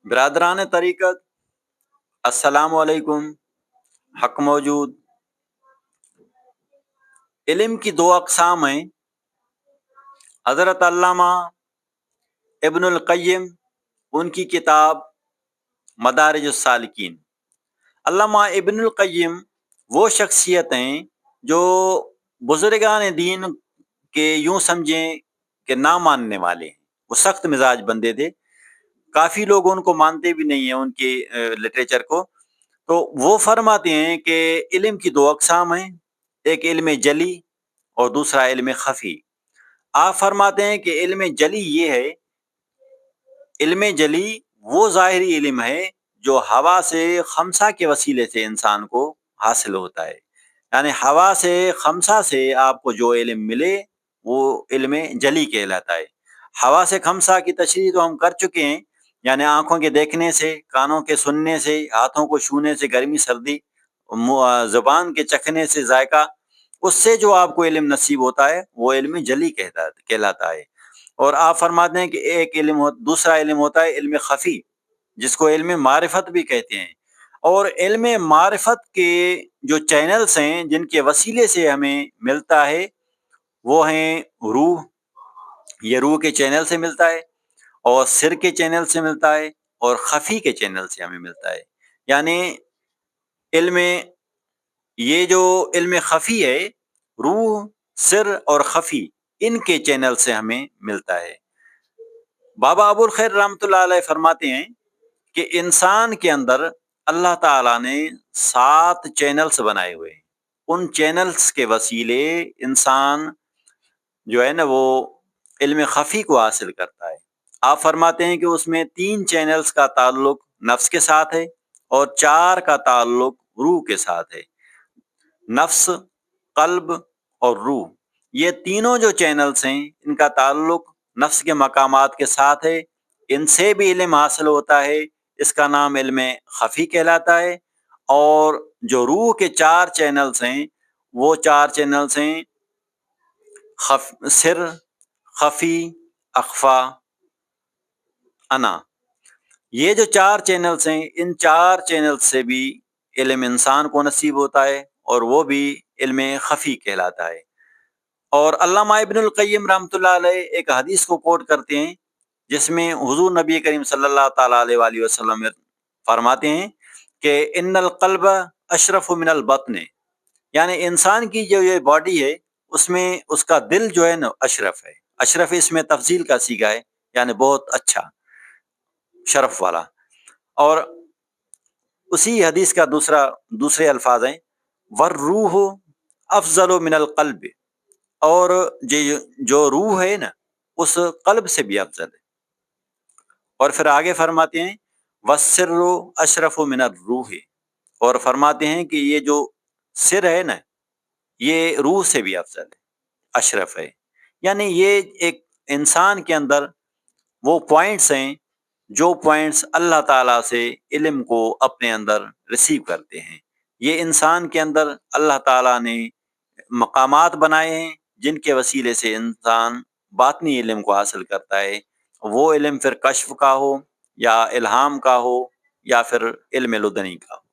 برادران طریقت، السلام علیکم۔ حق موجود۔ علم کی دو اقسام ہیں۔ حضرت علامہ ابن القیم، ان کی کتاب مدارج السالکین۔ علامہ ابن القیم وہ شخصیت ہیں جو بزرگان دین کے یوں سمجھیں کہ نہ ماننے والے ہیں۔ وہ سخت مزاج بندے تھے، کافی لوگ ان کو مانتے بھی نہیں ہیں، ان کے لٹریچر کو۔ تو وہ فرماتے ہیں کہ علم کی دو اقسام ہیں، ایک علم جلی اور دوسرا علم خفی۔ آپ فرماتے ہیں کہ علم جلی یہ ہے، علم جلی وہ ظاہری علم ہے جو ہوا سے خمسہ کے وسیلے سے انسان کو حاصل ہوتا ہے۔ یعنی ہوا سے خمسہ سے آپ کو جو علم ملے وہ علم جلی کہلاتا ہے۔ ہوا سے خمسہ کی تشریح تو ہم کر چکے ہیں، یعنی آنکھوں کے دیکھنے سے، کانوں کے سننے سے، ہاتھوں کو چھونے سے گرمی سردی، زبان کے چکھنے سے ذائقہ، اس سے جو آپ کو علم نصیب ہوتا ہے وہ علم جلی کہلاتا ہے۔ اور آپ فرماتے ہیں کہ ایک علم دوسرا علم ہوتا ہے علم خفی، جس کو علم معرفت بھی کہتے ہیں۔ اور علم معرفت کے جو چینلز ہیں جن کے وسیلے سے ہمیں ملتا ہے وہ ہیں روح، یہ روح کے چینل سے ملتا ہے، اور سر کے چینل سے ملتا ہے، اور خفی کے چینل سے ہمیں ملتا ہے۔ یعنی علم یہ جو علم خفی ہے، روح، سر اور خفی، ان کے چینل سے ہمیں ملتا ہے۔ بابا ابو الخیر رحمۃ اللہ علیہ فرماتے ہیں کہ انسان کے اندر اللہ تعالیٰ نے 7 چینلز بنائے ہوئے ہیں۔ ان چینلز کے وسیلے انسان جو ہے نا وہ علم خفی کو حاصل کرتا ہے۔ آپ فرماتے ہیں کہ اس میں 3 چینلز کا تعلق نفس کے ساتھ ہے اور 4 کا تعلق روح کے ساتھ ہے۔ نفس، قلب اور روح، یہ تینوں جو چینلز ہیں ان کا تعلق نفس کے مقامات کے ساتھ ہے، ان سے بھی علم حاصل ہوتا ہے، اس کا نام علم خفی کہلاتا ہے۔ اور جو روح کے 4 چینلز ہیں وہ 4 چینلز ہیں سر، خفی، اخفا، انا۔ یہ جو 4 چینلز ہیں، ان 4 چینلز سے بھی علم انسان کو نصیب ہوتا ہے اور وہ بھی علم خفی کہلاتا ہے۔ اور علامہ ابن القیم رحمۃ اللہ علیہ ایک حدیث کو کوٹ کرتے ہیں جس میں حضور نبی کریم صلی اللہ تعالیٰ علیہ وآلہ وسلم فرماتے ہیں کہ ان القلب اشرف من البطن، یعنی انسان کی جو یہ باڈی ہے اس میں اس کا دل جو ہے نا اشرف ہے۔ اشرف اس میں تفضیل کا صیغہ ہے، یعنی بہت اچھا، شرف والا۔ اور اسی حدیث کا دوسرے الفاظ ہیں والروح افضل من القلب، اور جو روح ہے نا اس قلب سے بھی افضل ہے۔ اور پھر آگے فرماتے ہیں والسر اشرف من الروح، اور فرماتے ہیں کہ یہ جو سر ہے نا یہ روح سے بھی افضل ہے، اشرف ہے۔ یعنی یہ ایک انسان کے اندر وہ پوائنٹس ہیں جو پوائنٹس اللہ تعالیٰ سے علم کو اپنے اندر ریسیو کرتے ہیں۔ یہ انسان کے اندر اللہ تعالیٰ نے مقامات بنائے ہیں جن کے وسیلے سے انسان باطنی علم کو حاصل کرتا ہے۔ وہ علم پھر کشف کا ہو یا الہام کا ہو یا پھر علم لدنی کا ہو۔